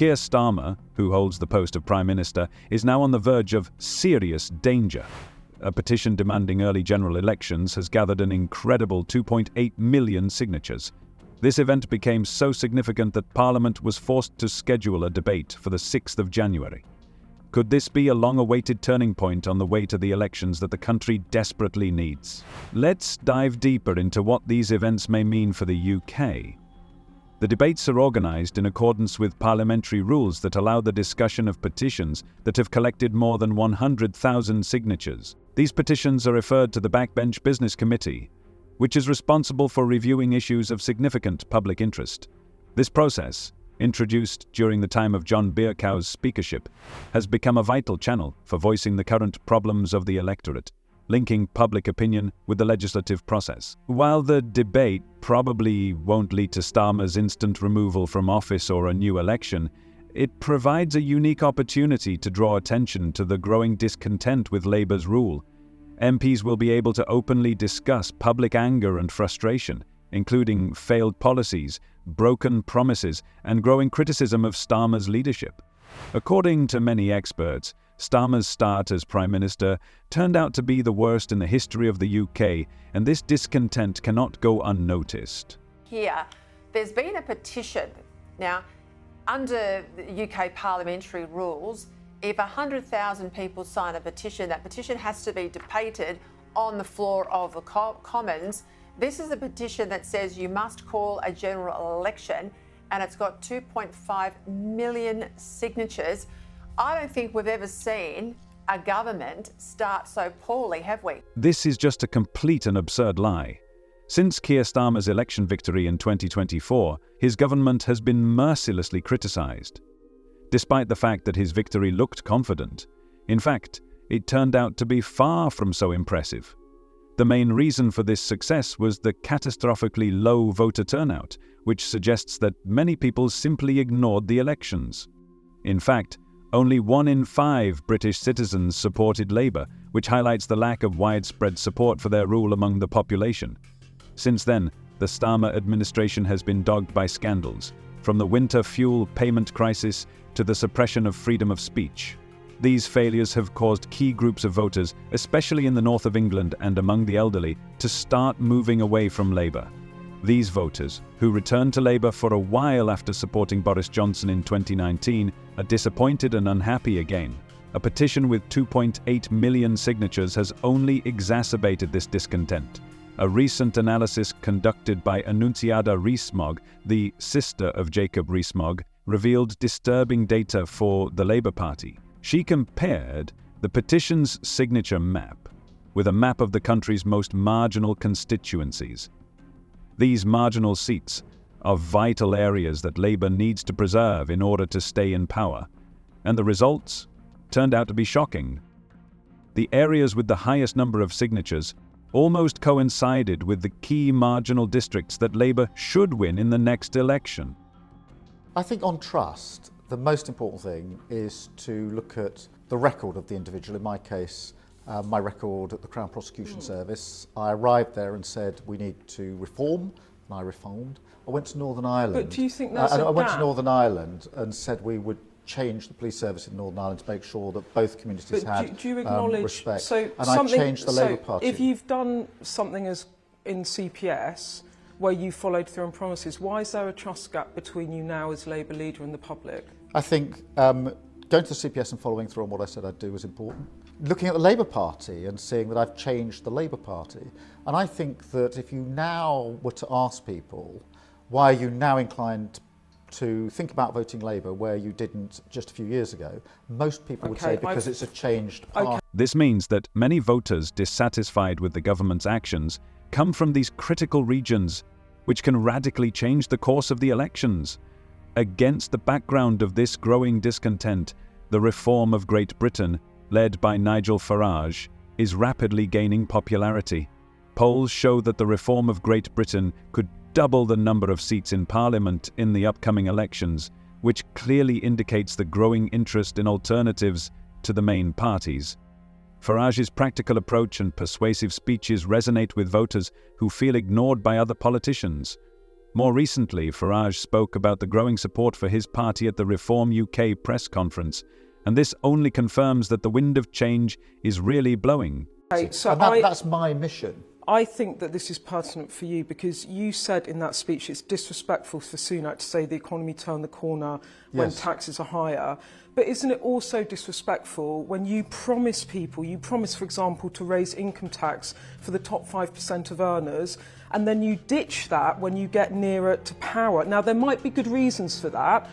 Keir Starmer, who holds the post of Prime Minister, is now on the verge of serious danger. A petition demanding early general elections has gathered an incredible 2.8 million signatures. This event became so significant that Parliament was forced to schedule a debate for the 6th of January. Could this be a long-awaited turning point on the way to the elections that the country desperately needs? Let's dive deeper into what these events may mean for the UK. The debates are organised in accordance with parliamentary rules that allow the discussion of petitions that have collected more than 100,000 signatures. These petitions are referred to the Backbench Business Committee, which is responsible for reviewing issues of significant public interest. This process, introduced during the time of John Bercow's speakership, has become a vital channel for voicing the current problems of the electorate, linking public opinion with the legislative process. While the debate probably won't lead to Starmer's instant removal from office or a new election, it provides a unique opportunity to draw attention to the growing discontent with Labour's rule. MPs will be able to openly discuss public anger and frustration, including failed policies, broken promises, and growing criticism of Starmer's leadership. According to many experts, Starmer's start as Prime Minister turned out to be the worst in the history of the UK, and this discontent cannot go unnoticed. Here, there's been a petition. Now, under the UK parliamentary rules, if 100,000 people sign a petition, that petition has to be debated on the floor of the Commons. This is a petition that says you must call a general election, and it's got 2.5 million signatures. I don't think we've ever seen a government start so poorly, have we? This is just a complete and absurd lie. Since Keir Starmer's election victory in 2024, his government has been mercilessly criticised. Despite the fact that his victory looked confident, in fact, it turned out to be far from so impressive. The main reason for this success was the catastrophically low voter turnout, which suggests that many people simply ignored the elections. In fact, only 1 in 5 British citizens supported Labour, which highlights the lack of widespread support for their rule among the population. Since then, the Starmer administration has been dogged by scandals, from the winter fuel payment crisis to the suppression of freedom of speech. These failures have caused key groups of voters, especially in the north of England and among the elderly, to start moving away from Labour. These voters, who returned to Labour for a while after supporting Boris Johnson in 2019, are disappointed and unhappy again. A petition with 2.8 million signatures has only exacerbated this discontent. A recent analysis conducted by Annunciada Rees-Mogg, the sister of Jacob Rees-Mogg, revealed disturbing data for the Labour Party. She compared the petition's signature map with a map of the country's most marginal constituencies. These marginal seats are vital areas that Labour needs to preserve in order to stay in power, and the results turned out to be shocking. The areas with the highest number of signatures almost coincided with the key marginal districts that Labour should win in the next election. I think on trust, the most important thing is to look at the record of the individual. In my case, my record at the Crown Prosecution Service. I arrived there and said we need to reform, and I reformed. I went to Northern Ireland. But do you think that's I went to Northern Ireland and said we would change the police service in Northern Ireland to make sure that both communities had do you acknowledge, respect. So and I changed the Labour Party. If you've done something as in CPS where you followed through on promises, why is there a trust gap between you now as Labour leader and the public? I think going to the CPS and following through on what I said I'd do was important. Looking at the Labour Party and seeing that I've changed the Labour Party. And I think that if you now were to ask people, why are you now inclined to think about voting Labour where you didn't just a few years ago, most people would say because it's a changed party. This means that many voters dissatisfied with the government's actions come from these critical regions, which can radically change the course of the elections. Against the background of this growing discontent, the reform of Great Britain, led by Nigel Farage, is rapidly gaining popularity. Polls show that the reform of Great Britain could double the number of seats in Parliament in the upcoming elections, which clearly indicates the growing interest in alternatives to the main parties. Farage's practical approach and persuasive speeches resonate with voters who feel ignored by other politicians. More recently, Farage spoke about the growing support for his party at the Reform UK press conference, and this only confirms that the wind of change is really blowing. Okay, so that's my mission. I think that this is pertinent for you because you said in that speech it's disrespectful for Sunak to say the economy turned the corner when taxes are higher. But isn't it also disrespectful when you promise people, for example, to raise income tax for the top 5% of earners, and then you ditch that when you get nearer to power? Now, there might be good reasons for that,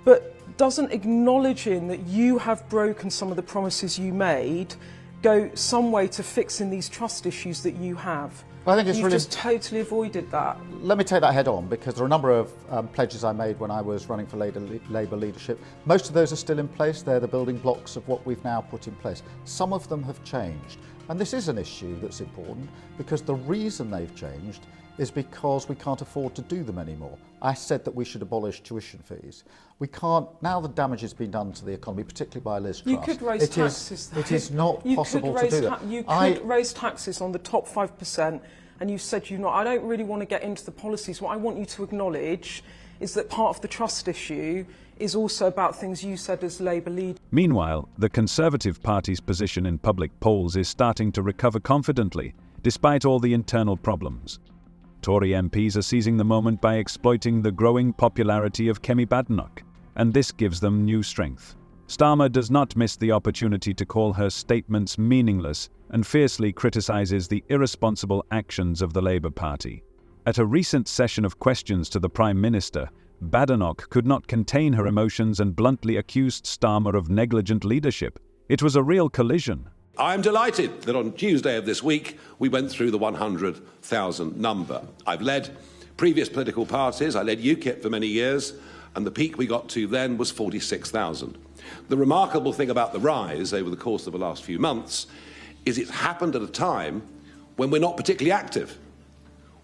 but doesn't acknowledging that you have broken some of the promises you made go some way to fixing these trust issues that you have? I think it's You've really just totally avoided that. Let me take that head on, because there are a number of pledges I made when I was running for Labour leadership. Most of those are still in place. They're the building blocks of what we've now put in place. Some of them have changed. And this is an issue that's important, because the reason they've changed is because we can't afford to do them anymore. I said that we should abolish tuition fees. We can't, now the damage has been done to the economy, particularly by Liz Truss. You could raise taxes. It is not possible to do that. You could raise taxes on the top 5%, and you said I don't really want to get into the policies. What I want you to acknowledge is that part of the trust issue is also about things you said as Labour leader. Meanwhile, the Conservative Party's position in public polls is starting to recover confidently, despite all the internal problems. Tory MPs are seizing the moment by exploiting the growing popularity of Kemi Badenoch, and this gives them new strength. Starmer does not miss the opportunity to call her statements meaningless and fiercely criticises the irresponsible actions of the Labour Party. At a recent session of questions to the Prime Minister, Badenoch could not contain her emotions and bluntly accused Starmer of negligent leadership. It was a real collision. I'm delighted that on Tuesday of this week we went through the 100,000 number. I've led previous political parties. I led UKIP for many years, and the peak we got to then was 46,000. The remarkable thing about the rise over the course of the last few months is it's happened at a time when we're not particularly active.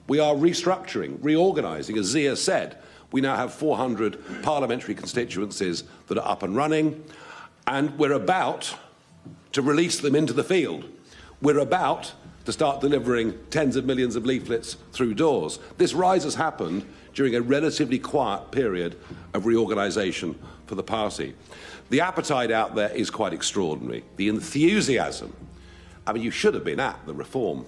We are restructuring, reorganising, as Zia said. We now have 400 parliamentary constituencies that are up and running, and we're about to release them into the field. We're about to start delivering tens of millions of leaflets through doors. This rise has happened during a relatively quiet period of reorganisation for the party. The appetite out there is quite extraordinary. The enthusiasm. I mean, you should have been at the Reform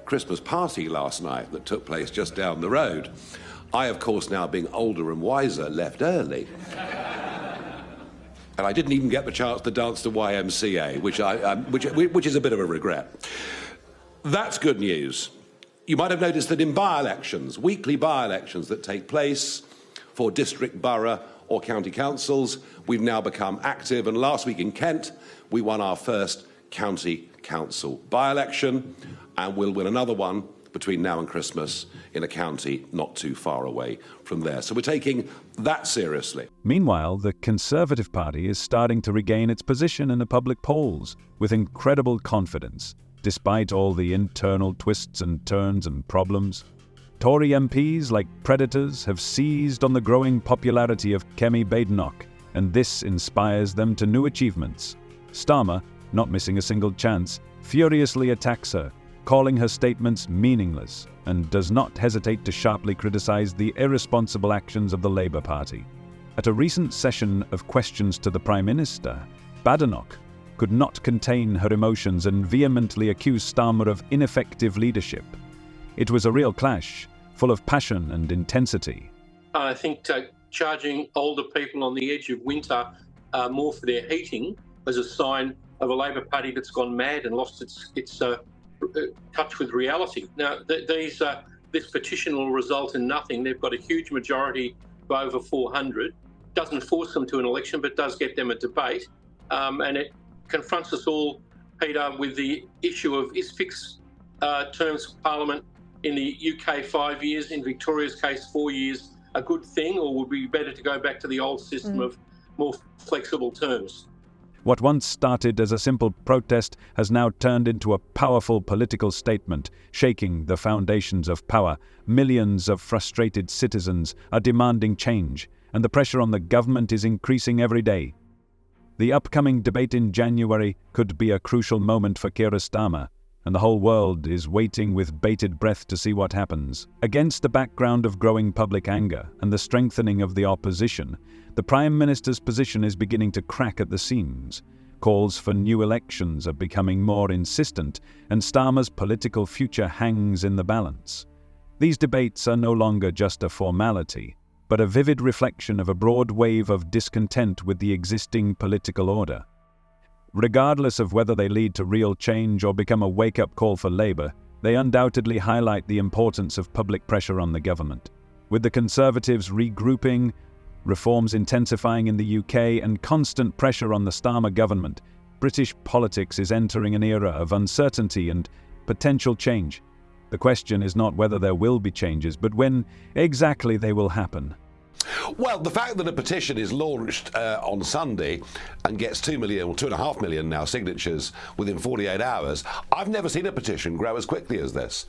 Christmas party last night that took place just down the road. I, of course, now being older and wiser, left early. And I didn't even get the chance to dance to YMCA, which is a bit of a regret. That's good news. You might have noticed that in by-elections, weekly by-elections that take place for district, borough or county councils, we've now become active. And last week in Kent, we won our first county council by-election, and we'll win another one between now and Christmas in a county not too far away from there. So we're taking that seriously. Meanwhile, the Conservative Party is starting to regain its position in the public polls with incredible confidence, despite all the internal twists and turns and problems. Tory MPs, like predators, have seized on the growing popularity of Kemi Badenoch, and this inspires them to new achievements. Starmer, not missing a single chance, furiously attacks her, calling her statements meaningless, and does not hesitate to sharply criticise the irresponsible actions of the Labour Party. At a recent session of questions to the Prime Minister, Badenoch could not contain her emotions and vehemently accused Starmer of ineffective leadership. It was a real clash, full of passion and intensity. I think charging older people on the edge of winter more for their heating is a sign of a Labor Party that's gone mad and lost its touch with reality. Now, this petition will result in nothing. They've got a huge majority of over 400. Doesn't force them to an election, but does get them a debate. And it confronts us all, Peter, with the issue of is fixed terms for Parliament in the UK 5 years, in Victoria's case 4 years, a good thing, or would we be better to go back to the old system of more flexible terms? What once started as a simple protest has now turned into a powerful political statement, shaking the foundations of power. Millions of frustrated citizens are demanding change, and the pressure on the government is increasing every day. The upcoming debate in January could be a crucial moment for Keir Starmer. and the whole world is waiting with bated breath to see what happens. Against the background of growing public anger and the strengthening of the opposition, the Prime Minister's position is beginning to crack at the seams. Calls for new elections are becoming more insistent, and Starmer's political future hangs in the balance. These debates are no longer just a formality, but a vivid reflection of a broad wave of discontent with the existing political order. Regardless of whether they lead to real change or become a wake-up call for Labour, they undoubtedly highlight the importance of public pressure on the government. With the Conservatives regrouping, reforms intensifying in the UK, and constant pressure on the Starmer government, British politics is entering an era of uncertainty and potential change. The question is not whether there will be changes, but when exactly they will happen. Well, the fact that a petition is launched on Sunday and gets 2 million or 2.5 million now signatures within 48 hours, I've never seen a petition grow as quickly as this.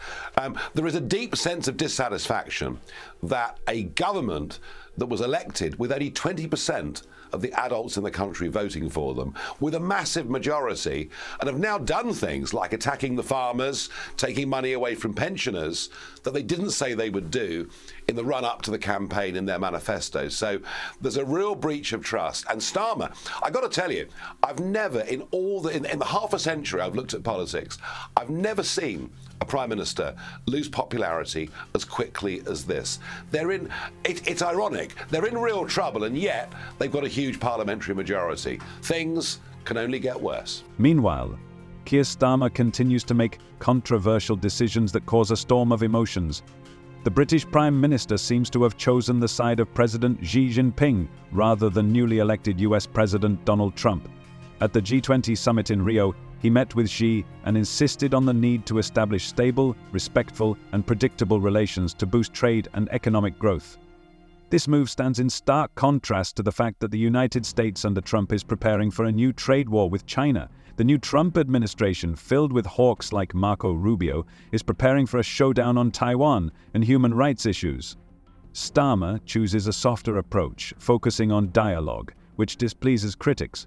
There is a deep sense of dissatisfaction that a government that was elected with only 20% of the adults in the country voting for them, with a massive majority, and have now done things like attacking the farmers, taking money away from pensioners, that they didn't say they would do in the run-up to the campaign in their manifesto. So there's a real breach of trust. And Starmer, I've got to tell you, I've never, in the half a century I've looked at politics, I've never seen a Prime Minister lose popularity as quickly as this. It's ironic, they're in real trouble, and yet they've got a huge parliamentary majority. Things can only get worse. Meanwhile, Keir Starmer continues to make controversial decisions that cause a storm of emotions. The British Prime Minister seems to have chosen the side of President Xi Jinping rather than newly elected US President Donald Trump. At the G20 summit in Rio, he met with Xi and insisted on the need to establish stable, respectful, and predictable relations to boost trade and economic growth. This move stands in stark contrast to the fact that the United States under Trump is preparing for a new trade war with China. The new Trump administration, filled with hawks like Marco Rubio, is preparing for a showdown on Taiwan and human rights issues. Starmer chooses a softer approach, focusing on dialogue, which displeases critics.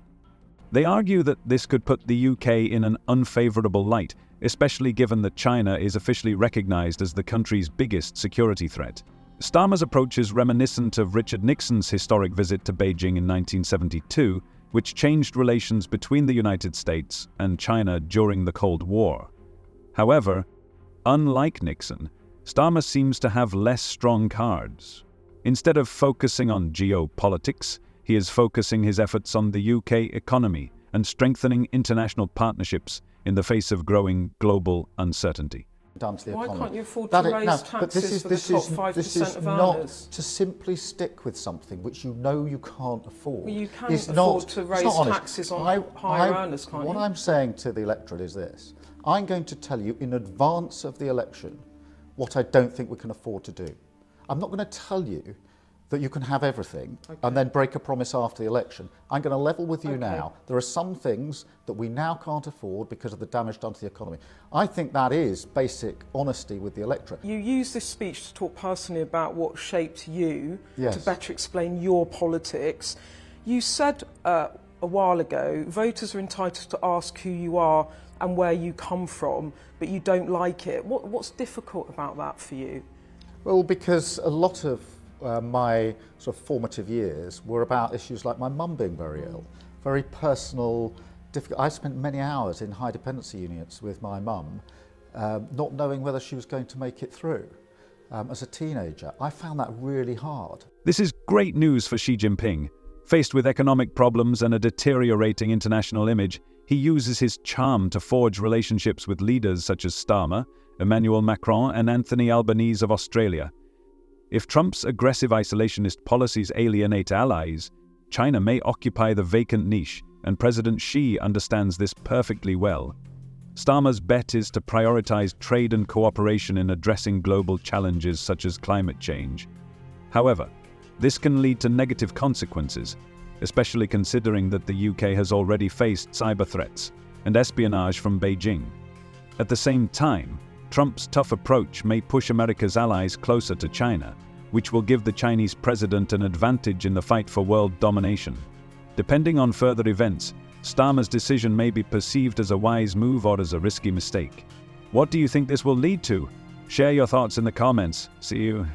They argue that this could put the UK in an unfavourable light, especially given that China is officially recognised as the country's biggest security threat. Starmer's approach is reminiscent of Richard Nixon's historic visit to Beijing in 1972, which changed relations between the United States and China during the Cold War. However, unlike Nixon, Starmer seems to have less strong cards. Instead of focusing on geopolitics, he is focusing his efforts on the UK economy and strengthening international partnerships in the face of growing global uncertainty. Down to the Why economy. can't you afford to raise taxes for the top 5% of not earners? to simply stick with something which you know you can't afford. Well, you can It's afford not- to it's raise not honest. taxes on higher earners, can't What you? I'm saying to the electorate is this. I'm going to tell you in advance of the election what I don't think we can afford to do. I'm not going to tell you that you can have everything and then break a promise after the election. I'm going to level with you now. There are some things that we now can't afford because of the damage done to the economy. I think that is basic honesty with the electorate. You use this speech to talk personally about what shaped you, Yes. to better explain your politics. You said a while ago, voters are entitled to ask who you are and where you come from, but you don't like it. What's difficult about that for you? Well, because a lot of my sort of formative years were about issues like my mum being very ill, very personal, difficult. I spent many hours in high dependency units with my mum, not knowing whether she was going to make it through. As a teenager, I found that really hard. This is great news for Xi Jinping. Faced with economic problems and a deteriorating international image, he uses his charm to forge relationships with leaders such as Starmer, Emmanuel Macron, and Anthony Albanese of Australia. If Trump's aggressive isolationist policies alienate allies, China may occupy the vacant niche, and President Xi understands this perfectly well. Starmer's bet is to prioritize trade and cooperation in addressing global challenges such as climate change. However, this can lead to negative consequences, especially considering that the UK has already faced cyber threats and espionage from Beijing. At the same time, Trump's tough approach may push America's allies closer to China, which will give the Chinese president an advantage in the fight for world domination. Depending on further events, Starmer's decision may be perceived as a wise move or as a risky mistake. What do you think this will lead to? Share your thoughts in the comments. See you.